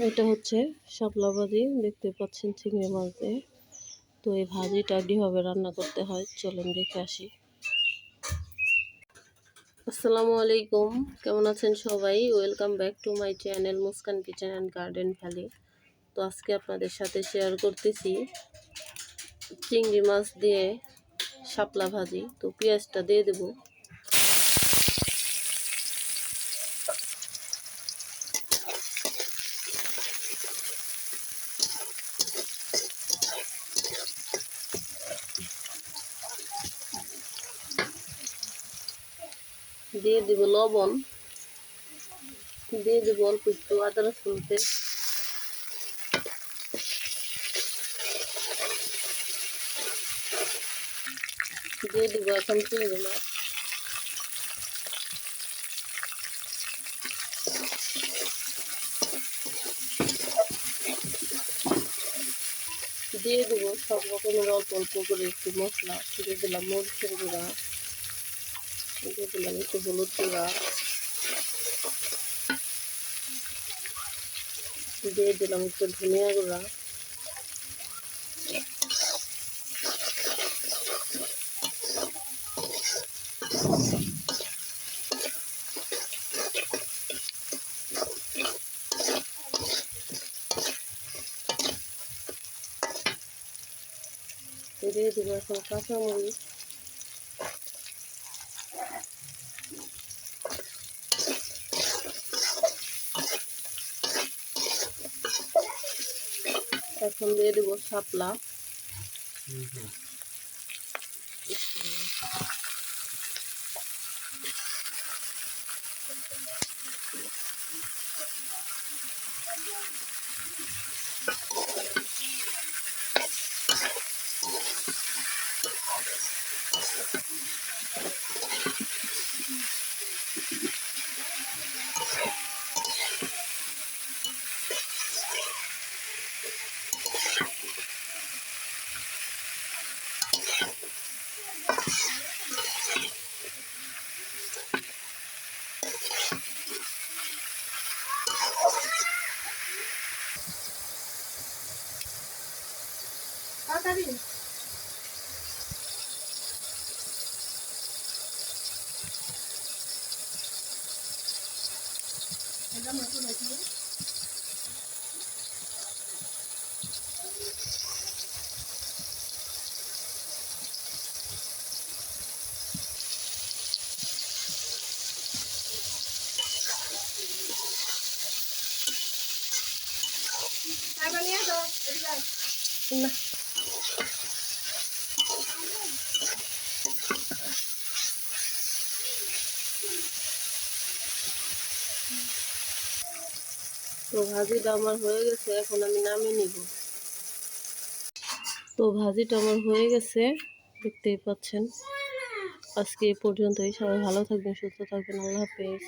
এটা হচ্ছে শাপলা ভাজি, দেখতে পাচ্ছেন চিংড়ি মাছ দিয়ে। তো এই ভাজিটা কিভাবে রান্না করতে হয় চলেন দেখে আসি। আসসালামু আলাইকুম, কেমন আছেন সবাই? Welcome back to my channel Muskan kitchen and garden valley. তো আজকে আপনাদের সাথে শেয়ার করতেছি চিংড়ি মাছ দিয়ে শাপলা ভাজি। তো পেঁয়াজটা দিয়ে দেবো। দিয়ে দিব লবণ, দিয়ে দেবো অল্প একটু আদা রসুন পেস্ট, দিয়ে দিব এখন চিংড়ি মাছ, দিয়ে দেবো সব রকমের অল্প অল্প করে একটু মশলা। দিয়ে দিলাম মরিচের গুঁড়া, দিয়ে দিলাম একটু হলুদ গুঁড়া, দিয়ে দিলাম একটু ধনিয়া গুঁড়া, দিয়ে দেবো এখন কাঁচামরিচ, এখন দিয়ে দেবো শাপলা, না তো ভাজিটা আমার হয়ে গেছে, এখন আমি নামিয়ে নিব। তো ভাজিটা আমার হয়ে গেছে, দেখতেই পাচ্ছেন। আজকে এই পর্যন্তই। সবাই ভালো থাকবেন, সুস্থ থাকবেন। আল্লাহ হাফেজ।